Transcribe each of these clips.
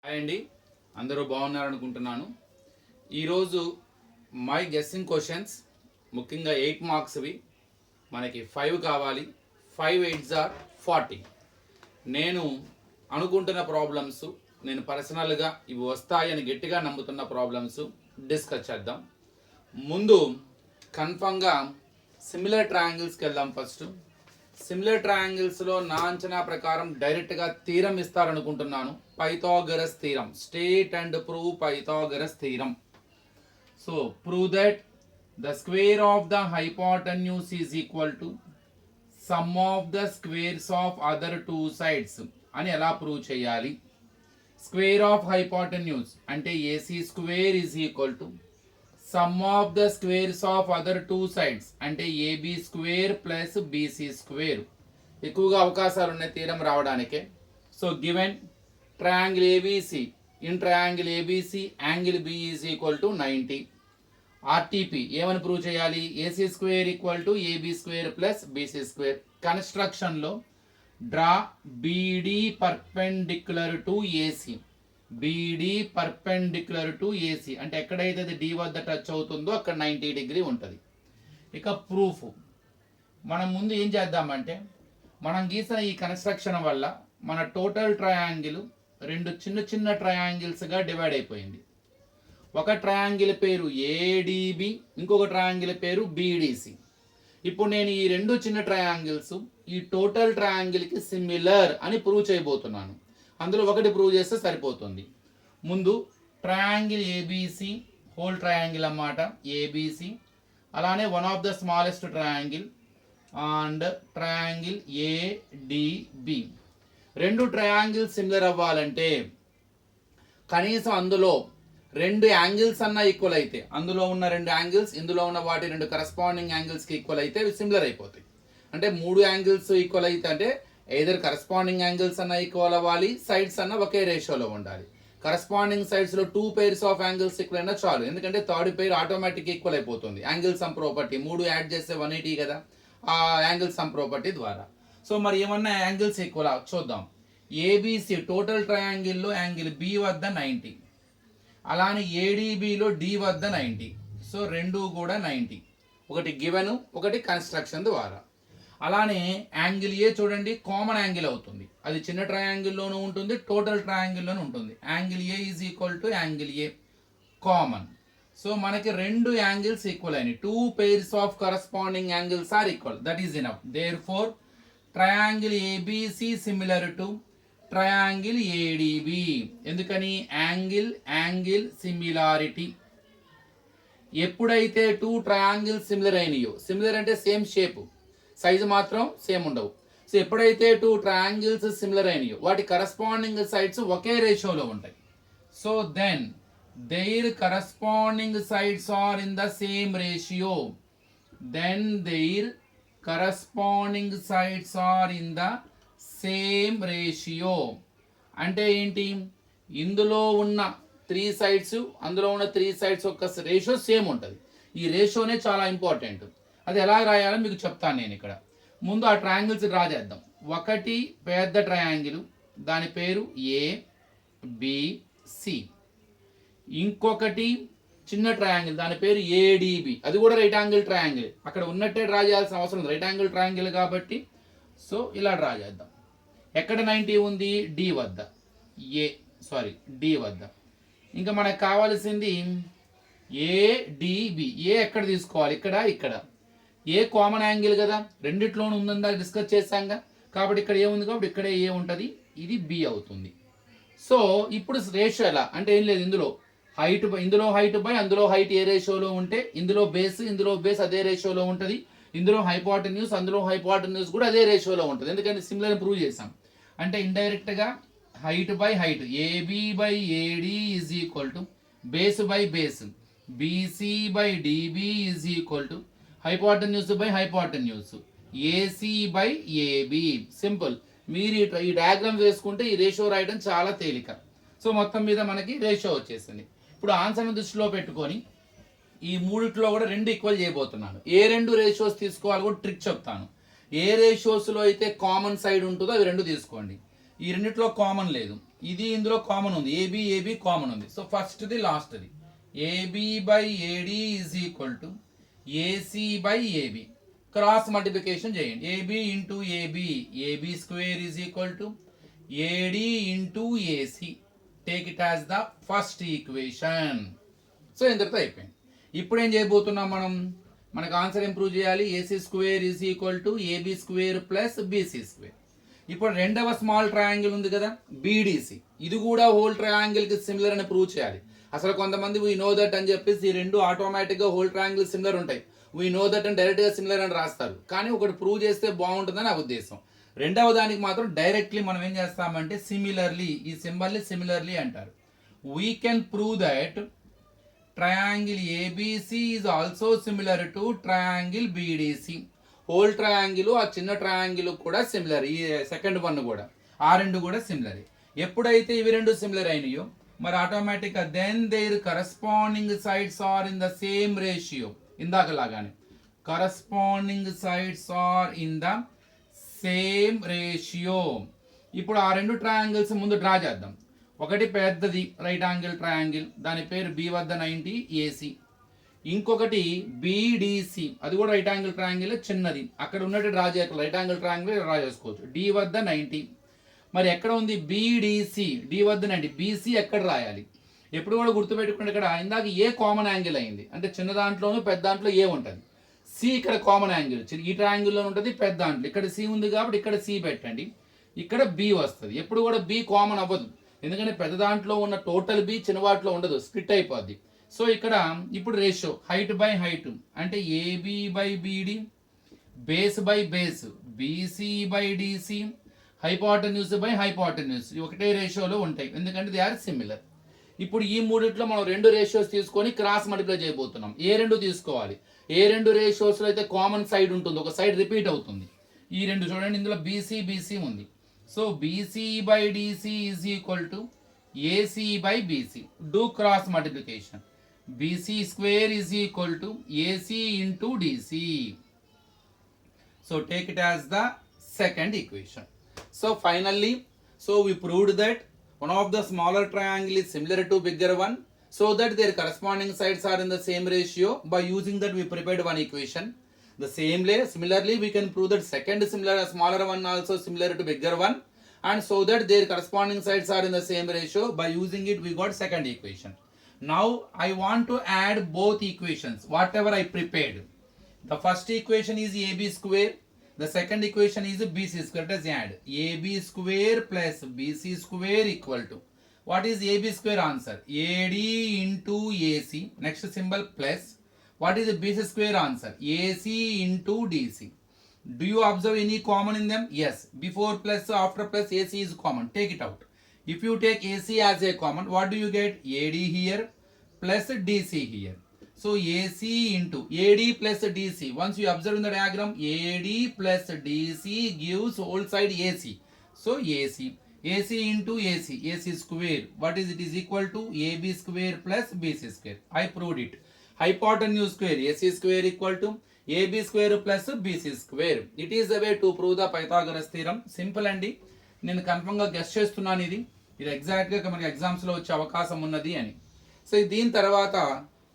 Hi అండి, అందరూ బాగున్నారనుకుంటున్నాను. ఈరోజు మై గెస్సింగ్ క్వశ్చన్స్ ముఖ్యంగా 8 మార్క్స్వి మనకి 5 కావాలి. 5 8s ఆర్ 40. నేను అనుకుంటున్న ప్రాబ్లమ్స్, నేను పర్సనల్గా ఇవి వస్తాయని గట్టిగా నమ్ముతున్న ప్రాబ్లమ్స్ డిస్కస్ చేద్దాం. ముందు కన్ఫామ్గా సిమిలర్ ట్రయాంగిల్స్కి వెళ్దాం. ఫస్ట్ సిమిలర్ ట్రయాంగిల్స్లో నా అంచనా ప్రకారం డైరెక్ట్గా థీరం ఇస్తారనుకుంటున్నాను. Pythagoras theorem. State and prove Pythagoras theorem. So prove that the square of the hypotenuse is equal to sum of the squares of other two sides అని ఎలా ప్రూవ్ చేయాలి? స్క్వేర్ ఆఫ్ హైపోటెన్యూస్ అంటే AC square is equal to sum of the squares of other two sides అంటే AB square plus BC square. ఎక్కువగా అవకాశాలు ఉన్నాయి theorem రావడానికే. So given triangle ABC, in triangle ABC angle B is equal to 90. RTP ఏమని prove చేయాలి? AC square equal to AB square plus BC square. కన్స్ట్రక్షన్లో draw BD perpendicular to AC. BD perpendicular to AC అంటే ఎక్కడైతే అది D వద్ద touch అవుతుందో అక్కడ 90 degree ఉంటుంది. ఇక ప్రూఫ్ మనం ముందు ఏం చేద్దామంటే, మనం గీసిన ఈ కన్స్ట్రక్షన్ వల్ల మన టోటల్ ట్రయాంగిల్ రెండు చిన్న చిన్న ట్రయాంగిల్స్గా డివైడ్ అయిపోయింది. ఒక ట్రయాంగిల్ పేరు ఏడిబి, ఇంకొక ట్రయాంగిల్ పేరు బీడీసీ. ఇప్పుడు నేను ఈ రెండు చిన్న ట్రయాంగిల్స్ ఈ టోటల్ ట్రయాంగిల్కి సిమిలర్ అని ప్రూవ్ చేయబోతున్నాను. అందులో ఒకటి ప్రూవ్ చేస్తే సరిపోతుంది. ముందు ట్రయాంగిల్ ఏబీసీ, హోల్ ట్రయాంగిల్ అన్నమాట ఏబీసీ, అలానే one of the smallest triangle and triangle ADB. రెండు ట్రయాంగిల్స్ సిమిలర్ అవ్వాలంటే కనీసం అందులో రెండు యాంగిల్స్ అన్నా ఈక్వల్ అయితే, అందులో ఉన్న రెండు యాంగిల్స్ ఇందులో ఉన్న వాటి రెండు కరస్పాండింగ్ యాంగిల్స్కి ఈక్వల్ అయితే అవి సిమిలర్ అయిపోతాయి. అంటే మూడు యాంగిల్స్ ఈక్వల్ అయితే అంటే ఎయిదర్ కరస్పాండింగ్ యాంగిల్స్ అన్న ఈక్వల్ అవ్వాలి, సైడ్స్ అన్న ఒకే రేషియోలో ఉండాలి. కరస్పాండింగ్ సైడ్స్లో 2 pairs ఆఫ్ యాంగిల్స్ ఈక్వల్ అయినా చాలు, ఎందుకంటే థర్డ్ పెయిర్ ఆటోమేటిక్ ఈక్వల్ అయిపోతుంది. యాంగిల్ సమ్ ప్రాపర్టీ 3 యాడ్ చేస్తే 180 కదా, ఆ యాంగిల్ సమ్ ప్రాపర్టీ ద్వారా. సో మరి ఏమన్నా యాంగిల్స్ ఈక్వల్ చూద్దాం. ఏబిసి టోటల్ ట్రయాంగిల్లో యాంగిల్ బి వద్ద 90, అలానే ఏడిబిలో డి వద్ద 90. సో రెండు కూడా 90, ఒకటి గివెన్ ఒకటి కన్స్ట్రక్షన్ ద్వారా. అలానే యాంగిల్ ఏ చూడండి కామన్ యాంగిల్ అవుతుంది, అది చిన్న ట్రయాంగిల్లోనూ ఉంటుంది టోటల్ ట్రయాంగిల్లోనూ ఉంటుంది. Angle A is equal to angle A common. So మనకి రెండు యాంగిల్స్ ఈక్వల్ అయినాయి. 2 pairs of corresponding angles are equal, that is enough. Therefore triangle ABC similar to triangle ADB. ఎందుకని? Angle angle similarity. ఎప్పుడైతే 2 triangles similar అయినాయో, similar అంటే same shape, size మాత్రం same ఉండవు. So ఎప్పుడైతే 2 triangles సిమిలర్ అయినాయో వాటి corresponding sides ఒకే రేషియోలో ఉంటాయి. So then their corresponding sides are in the same ratio. Then their corresponding sides are in the same ratio. అంటే ఏంటి? ఇందులో ఉన్న 3 sides అందులో ఉన్న 3 sides యొక్క రేషియో సేమ్ ఉంటుంది. ఈ రేషియోనే చాలా ఇంపార్టెంట్. అది ఎలా రాయాలో మీకు చెప్తాను నేను ఇక్కడ. ముందు ఆ ట్రయాంగిల్స్ డ్రా చేద్దాం. ఒకటి పెద్ద ట్రయాంగిల్, దాని పేరు ఏబిసి. ఇంకొకటి చిన్న ట్రయాంగిల్, దాని పేరు ఏడిబి, అది కూడా రైట్ యాంగిల్ ట్రయాంగిల్. అక్కడ ఉన్నట్టే డ్రా చేయాల్సిన అవసరం ఉంది, రైట్ యాంగిల్ ట్రయాంగిల్ కాబట్టి. సో ఇలా డ్రా చేద్దాం. ఎక్కడ 90 ఉంది? డి వద్ద, డి వద్ద. ఇంకా మనకు కావాల్సింది ఏడిబి. ఏ ఎక్కడ తీసుకోవాలి? ఇక్కడ, ఇక్కడ. ఏ కామన్ యాంగిల్ కదా, రెండిట్లోనూ ఉందా డిస్కస్ చేశాంగా, కాబట్టి ఇక్కడ ఏముంది కాబట్టి ఇక్కడే ఏ ఉంటుంది, ఇది బి అవుతుంది. సో ఇప్పుడు రేషియో ఎలా అంటే ఏం లేదు, ఇందులో హైట్ ఇందులో హైట్ బై అందులో హైట్ ఏ రేషియోలో ఉంటే ఇందులో బేస్ అదే రేషియోలో ఉంటుంది. ఇందులో హైపోటెన్యూస్ అందులో హైపోటెన్యూస్ కూడా అదే రేషియోలో ఉంటుంది, ఎందుకంటే సిమిలర్ ప్రూవ్ చేసాం. అంటే ఇండైరెక్ట్గా height by height AB by AD is equal to base by base BC by DB is equal to hypotenuse by hypotenuse AC by AB. Simple. మీరు ఈ డయాగ్రామ్ వేసుకుంటే ఈ రేషియో రాయడం చాలా తేలిక. సో మొత్తం మీద మనకి రేషియో వచ్చేసింది. ఇప్పుడు ఆన్సర్ని దృష్టిలో పెట్టుకొని ఈ మూడిట్లో కూడా రెండు ఈక్వల్ చేయబోతున్నాను. ఏ రెండు రేషియోస్ తీసుకోవాలి కూడా ట్రిక్ చెప్తాను. ఏ రేషియోస్లో అయితే కామన్ సైడ్ ఉంటుందో అవి రెండు తీసుకోండి. ఈ రెండిట్లో కామన్ లేదు, ఇది ఇందులో కామన్ ఉంది, ఏబి ఏబి కామన్ ఉంది. సో ఫస్ట్ది లాస్ట్ది AB by AD is equal to AC by AB. Cross multiplication చేయండి. AB into AB, AB square is equal to AD into AC. Take it as the first equation. So ఇంతటితో అయిపోయింది. ఇప్పుడు ఏం చేయబోతున్నాం మనం? మనకు ఆన్సర్ ఇంప్రూవ్ చేయాలి. AC square is equal to AB square plus BC square. ఇప్పుడు రెండవ స్మాల్ ట్రయాంగిల్ ఉంది కదా బీడీసీ, ఇది కూడా హోల్ ట్రయాంగిల్ కి సిమిలర్ అని ప్రూవ్ చేయాలి. అసలు కొంతమంది వీ నో దట్ అని చెప్పేసి ఈ రెండు ఆటోమేటిక్గా హోల్ ట్రయాంగిల్ సిమిలర్ ఉంటాయి, వీ నో దట్ అని డైరెక్ట్గా సిమిలర్ అని రాస్తారు. కానీ ఒకటి ప్రూవ్ చేస్తే బాగుంటుందని నా ఉద్దేశం. రెండవ దానికి మాత్రం డైరెక్ట్లీ మనం ఏం చేస్తామంటే సిమిలర్లీ, ఈ సింబల్ని సిమిలర్లీ అంటారు. We can prove that triangle ABC is also similar to triangle BDC. Whole triangle ఆ చిన్న ట్రయాంగిల్ కూడా సిమిలర్, ఈ సెకండ్ వన్ కూడా, ఆ రెండు కూడా సిమిలర్. ఎప్పుడైతే ఇవి రెండు సిమిలర్ అయినాయో మరి ఆటోమేటిక్గా then their corresponding sides are in the same ratio. ఇందాక లాగానే corresponding sides are in the same ratio. ఇప్పుడు ఆ రెండు ట్రయాంగిల్స్ ముందు డ్రా చేద్దాం. ఒకటి పెద్దది రైట్ యాంగిల్ ట్రయాంగిల్, దాని పేరు బి వద్ద 90 ఏసీ. ఇంకొకటి బీడీసీ, అది కూడా రైట్ యాంగిల్ ట్రయాంగిల్ చిన్నది, అక్కడ ఉన్నట్టు డ్రా చేయగలరు, రైట్ యాంగిల్ ట్రయాంగిల్ డ్రా చేసుకోవచ్చు. డి వద్ద 90. మరి ఎక్కడ ఉంది బీడీసీ? డి వద్ద 90. బీసీ ఎక్కడ రాయాలి? ఎప్పుడు కూడా గుర్తుపెట్టుకుంటే ఇక్కడ ఇందాక ఏ కామన్ యాంగిల్ అయింది అంటే చిన్న దాంట్లోనూ పెద్ద దాంట్లో ఏ ఉంటుంది. సి ఇక్కడ కామన్ యాంగిల్ ఈ ట్రయాంగిల్లో ఉంటుంది, పెద్ద దాంట్లో ఇక్కడ సి ఉంది కాబట్టి ఇక్కడ సి పెట్టండి, ఇక్కడ బి వస్తుంది. ఎప్పుడు కూడా బి కామన్ అవ్వదు, ఎందుకంటే పెద్ద దాంట్లో ఉన్న టోటల్ బి చిన్న వాటిలో ఉండదు, స్ప్లిట్ అయిపోద్ది. సో ఇక్కడ ఇప్పుడు రేషియో హైట్ బై హైట్ అంటే AB by BD, base by base BC by DC, hypotenuse by hypotenuse ఒకటే రేషియోలో ఉంటాయి, ఎందుకంటే దే ఆర్ సిమిలర్. ఇప్పుడు ఈ మూడిట్లో మనం రెండు రేషియోస్ తీసుకొని క్రాస్ మల్టిప్లై చేయబోతున్నాం. ఏ రెండు తీసుకోవాలి? ఏ రెండు రేషియోస్లో అయితే కామన్ సైడ్ ఉంటుంది, ఒక సైడ్ రిపీట్ అవుతుంది, ఈ రెండు చూడండి. ఇందులో బీసీ బీసీ ఉంది. So BC by DC is equal to AC by BC. Do cross multiplication. BC square is equal to AC into DC. So take it as the second equation. So finally, we proved that one of the smaller triangle is similar to bigger one, so that their corresponding sides are in the same ratio. By using that we prepared one equation. The same way, similarly we can prove that second smaller one also similar to bigger one, and so that their corresponding sides are in the same ratio. By using it we got second equation. Now I want to add both equations whatever I prepared. The first equation is AB square. The second equation is BC square. Let us add AB square plus BC square equal to, what is AB square answer? AD into AC. Next symbol plus. What is the BC square answer? AC into DC. Do you observe any common in them? Yes. Before plus, after plus, AC is common. Take it out. If you take AC as a common, what do you get? AD here plus DC here. So AC into AD plus DC. Once you observe in the diagram, AD plus DC gives whole side AC. So AC. AC into AC. AC square. What is it? Is equal to AB square plus BC square. I proved it. Hypotenuse square. AC square equal to AB square plus BC square. It is a way to prove the Pythagoras theorem. Simple అండి. నేను కన్ఫర్మ్గా guess చేస్తున్నాను ఇది ఎగ్జాక్ట్గా మనకి ఎగ్జామ్స్లో వచ్చే అవకాశం ఉన్నది అని. సో దీని తర్వాత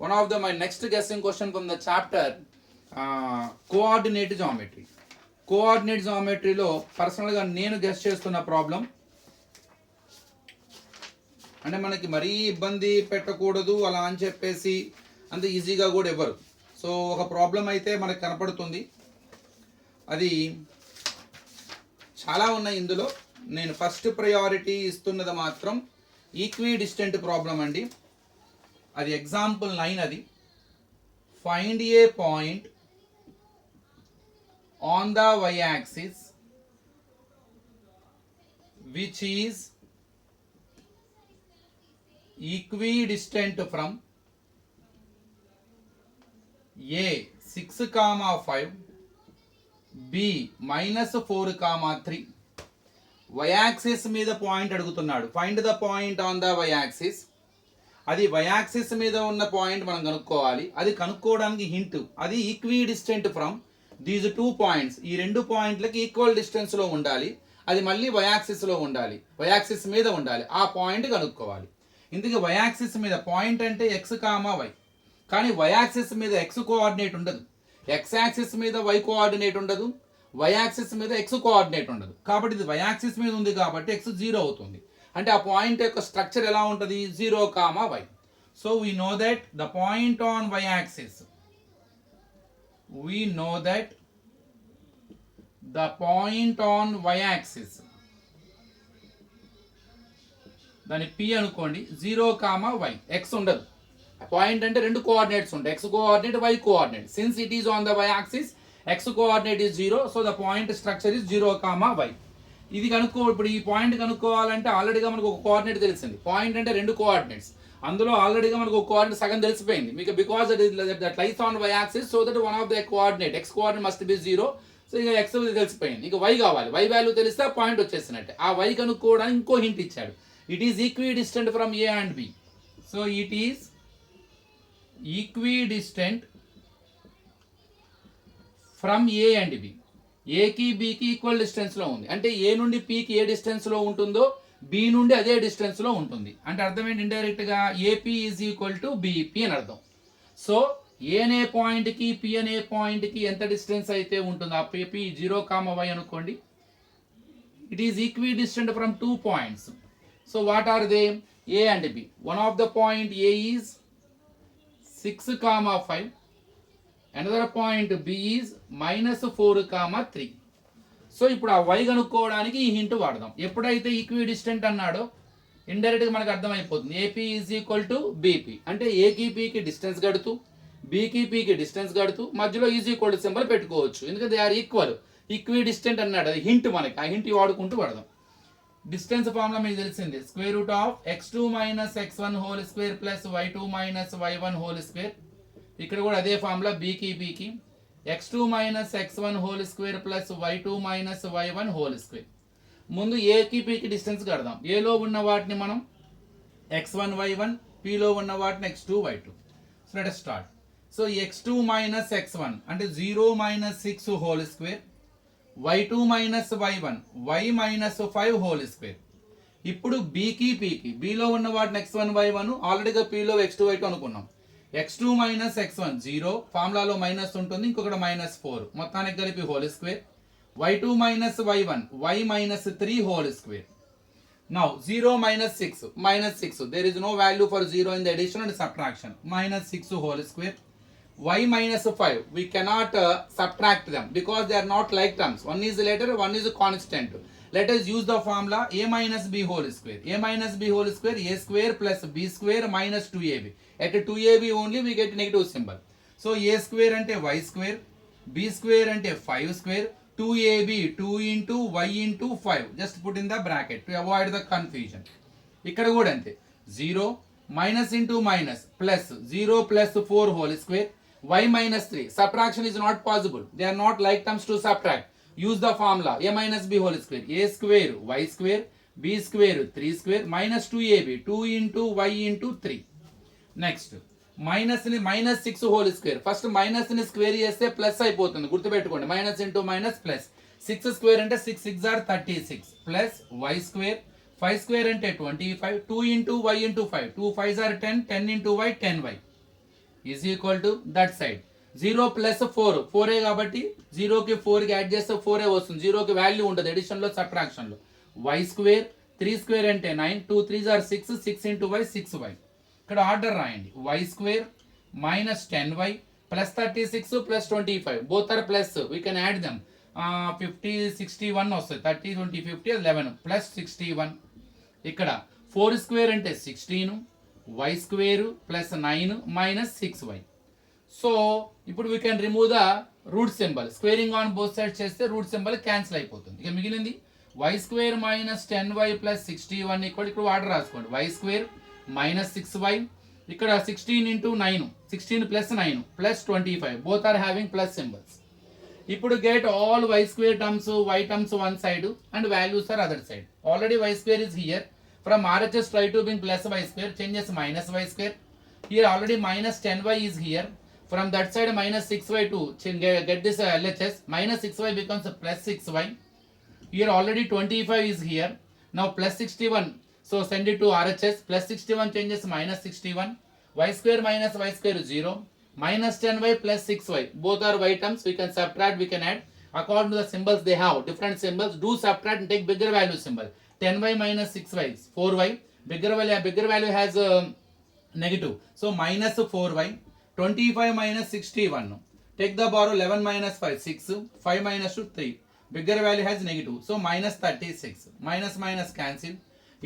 one of my next guessing question from the chapter coordinate geometry. Coordinate geometry లో పర్సనల్గా నేను గెస్ చేస్తున్న ప్రాబ్లం అంటే మనకి మరీ ఇబ్బంది పెట్టకూడదు అలా అని చెప్పేసి అంత ఈజీగా కూడా ఇవ్వరు. సో ఒక ప్రాబ్లం అయితే మనకు కనపడుతుంది, అది చాలా ఉన్నాయి ఇందులో. నేను ఫస్ట్ ప్రయారిటీ ఇస్తున్నది మాత్రం ఈక్వి డిస్టెంట్ ప్రాబ్లం అండి. అది ఎగ్జాంపుల్ 9. అది find a point on the y axis which is equi distant from A 6,5 B -4,3. y axis మీద పాయింట్ అడుగుతున్నాడు. Find the point on the y axis. అది y యాక్సిస్ మీద ఉన్న పాయింట్ మనం కనుక్కోవాలి. అది కనుక్కోవడానికి హింట్, అది equi distant from these 2 points. ఈ రెండు పాయింట్లకి ఈక్వల్ డిస్టెన్స్లో ఉండాలి. అది మళ్ళీ వయాక్సిస్లో ఉండాలి, వయాక్సిస్ మీద ఉండాలి. ఆ పాయింట్ కనుక్కోవాలి. ఇందుకే వయాక్సిస్ మీద పాయింట్ అంటే ఎక్స్ కామా వై, కానీ వయాక్సిస్ మీద ఎక్స్ కోఆర్డినేట్ ఉండదు, ఎక్స్ యాక్సిస్ మీద వై కోఆర్డినేట్ ఉండదు, వై యాక్సిస్ మీద ఎక్స్ కోఆర్డినేట్ ఉండదు. కాబట్టి ఇది వై యాక్సిస్ మీద ఉంది కాబట్టి ఎక్స్ 0 అవుతుంది. అంటే ఆ పాయింట్ యొక్క స్ట్రక్చర్ ఎలా ఉంటుంది? 0, y. So we know that the point on y axis, we know that the point on y-axis, దాని p అనుకోండి, 0, y. x ఉండదు. పాయింట్ అంటే రెండు కోఆర్డినేట్స్ ఉంటాయి, x coordinate, y coordinate. Since it is on the y-axis, x coordinate is 0, so the point structure is 0, y. ఇది కనుక్కో. ఇప్పుడు ఈ పాయింట్ కనుక్కోవాలంటే ఆల్రెడీగా మనకు ఒక కోఆర్డినేట్ తెలిసింది. పాయింట్ అంటే రెండు కోఆర్డినేట్స్, అందులో ఆల్రెడీగా మనకు ఒక కోఆర్డినేట్ సగం తెలిసిపోయింది మీకు. Because that lies on y axis, so that one of the coordinate x coordinate must be 0. So ఇక ఎక్స్ తెలిసిపోయింది. ఇక వై కావాలి, వై వాల్యూ తెలిస్తే పాయింట్ వచ్చేసినట్టే. ఆ వై కనుక్కోవడానికి ఇంకో హింట్ ఇచ్చాడు. It is equidistant from A and B. So it is equidistant from A and B. ఏకి బికి ఈక్వల్ డిస్టెన్స్లో ఉంది. అంటే ఏ నుండి పికి ఏ డిస్టెన్స్లో ఉంటుందో బి నుండి అదే డిస్టెన్స్లో ఉంటుంది. అంటే అర్థం ఏంటి? ఇండైరెక్ట్గా AP is equal to BP అని అర్థం. సో ఏ అనే పాయింట్కి పి అనే పాయింట్కి ఎంత డిస్టెన్స్ అయితే ఉంటుందో ఆ పి 0, y అనుకోండి. It is equidistant from 2 points. So what are they? A and B. One of the point A is 6, 5. Another point B is -4, 3. So ఇప్పుడు ఆ వై కనుక్కోవడానికి ఈ హింట్ వాడదాం. ఎప్పుడైతే ఈక్వి డిస్టెంట్ అన్నాడో ఇండైరెక్ట్గా మనకు అర్థమైపోతుంది. AP is equal to BP. అంటే ఏకి పీకి డిస్టెన్స్ గడుతూ, బీకి పీకి డిస్టెన్స్ గడుతూ మధ్యలో ఈజ్ ఈక్వల్ టు సింబల్ పెట్టుకోవచ్చు. ఎందుకంటే they are equal, equidistant అన్నాడు. అది హింట్ మనకి. ఆ హింట్ వాడుకుంటూ వాడదాం. డిస్టెన్స్ ఫార్ములా మీకు తెలిసింది. √(x2 - x1) whole square plus y2 - y1 whole square. ఇక్కడ కూడా అదే ఫార్ములా, బీకి పీకి x2 - x1 whole square plus y2 - y1 whole square. ముందు ఏకి పీకి డిస్టెన్స్ కడదాం. ఏలో ఉన్న వాటిని మనం x1 y1, పీలో ఉన్న వాటిని x2 y2. So let us start. So x2 - x1 అంటే 0 - 6 whole square, y2 - y1 y - 5 whole square. ఇప్పుడు బీకి పీకి, బీలో ఉన్న వాటిని x1 y1, ఆల్రెడీగా పీలో x2 y2 అనుకున్నాం. x2 - x1 0, ఫార్ములాలో మైనస్ ఉంటుంది, ఇంకొకటి -4, మొత్తానికి కలిపి whole square. y2 - y1 y -3 whole square. Now 0 - 6 -6, there is no value for 0 in the addition and subtraction. -6 whole square. Y -5, we cannot subtract them because they are not like terms. One is letter, one is a constant. Let us use the formula a minus b whole square. A minus b whole square, a square plus b square minus 2ab. At 2ab only we get negative symbol. So a square ante y square, b square ante 5 square, 2ab 2 into y into 5. Just put in the bracket to avoid the confusion. ఇక్కడ కూడా అంతే, 0 minus into minus plus 0 plus 4 whole square, y minus 3. Subtraction is not possible. They are not like terms to subtract. Use the formula a minus b whole square. A square y square, b square 3 square minus 2ab 2 into y into 3. Next minus ని -6 whole square. First minus ని square చేస్తే plus అయిపోతుంది, గుర్తుపెట్టుకోండి. Minus into minus plus. 6 square అంటే 6 6 are 36 plus y square. 5 square అంటే 25, 2 into y into 5, 2 5 are 10, 10 into y 10y is equal to that side 0 plus 4, 4a కాబట్టి 0కి 4కి యాడ్ చేస్తే 4a వస్తుంది. 0కి వాల్యూ ఉండదు ఎడిషన్లో సబ్ట్రాక్షన్లో. వై స్క్వేర్, 3 స్క్వేర్ అంటే 9, 2 3 ఆర్ 6, 6 ఇంటూ వై 6y. ఇక్కడ ఆర్డర్ రాయండి. Y square minus 10y plus 36 plus 25, both are plus, we can add them. 50 61 వస్తుంది, 30 20 50 11 ప్లస్ 61. ఇక్కడ 4 స్క్వేర్ అంటే 16, y square plus 9 minus 6y. So ఇప్పుడు we can remove the root symbol. Squaring on both side చేస్తే root symbol cancel అయిపోతుంది. ఇక మిగిలింది y square minus 10y plus 61 equal, ఇక్కడ order రాసుకోండి. వై స్క్వేర్ minus 6y, ఇక్కడ 16 into 9, 16 plus 9 plus 25, both are having plus symbols. ఇప్పుడు get all y square terms, y terms one side and values are other side. Already y square is here. From RHS try to bring plus y square, changes minus y square. Here already minus 10y is here. From that side minus 6y to get this LHS, minus 6y becomes plus 6y. Here already 25 is here. Now plus 61. So send it to RHS. Plus 61 changes minus 61. Y square minus y square is 0. Minus 10y plus 6y. Both are y terms. We can subtract, we can add. According to the symbols they have, different symbols. Do subtract and take bigger value symbol. 10y minus 6y is 4y. Bigger value has negative. So minus 4y. 25 minus 61. Take the borrow 11 minus 5, 6. 5 minus 2, 3. Bigger value has negative. So minus 36. Minus minus cancel.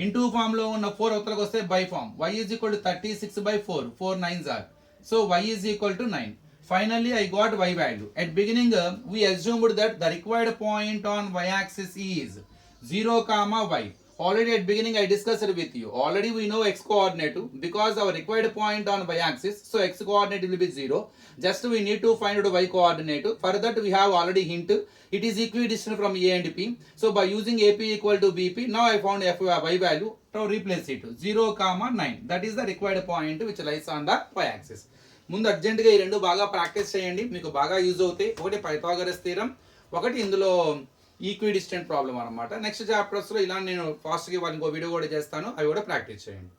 Into form లో ఉన్న 4 అవతలకు వస్తే by form. Y is equal to 36 by 4. 4 9s are. So y is equal to 9. Finally, I got y value. At beginning, we assumed that the required point on y-axis is 0, y. Already at beginning, I discussed it with you. Already we know x coordinate because our required point on y-axis. So x coordinate will be 0. Just we need to find out y coordinate. For that, we have already hint. It is equidistant from A and P. So by using AP equal to BP, now I found y value. Now replace it. 0, 9. That is the required point which lies on the y-axis. ముందు అర్జెంటుగా ఈ రెండు బాగా practice చేయండి, మీకు బాగా use అవుతాయి. ఒకటి పైథాగరస్ థీరం, ఒకటి ఇందులో ఈక్విడిస్టెంట్ ప్రాబ్లం అనమాట. నెక్స్ట్ చాప్టర్స్లో ఇలా నేను ఫాస్ట్గా వాళ్ళకి ఇంకో వీడియో కూడా చేస్తాను, అవి కూడా ప్రాక్టీస్ చేయండి.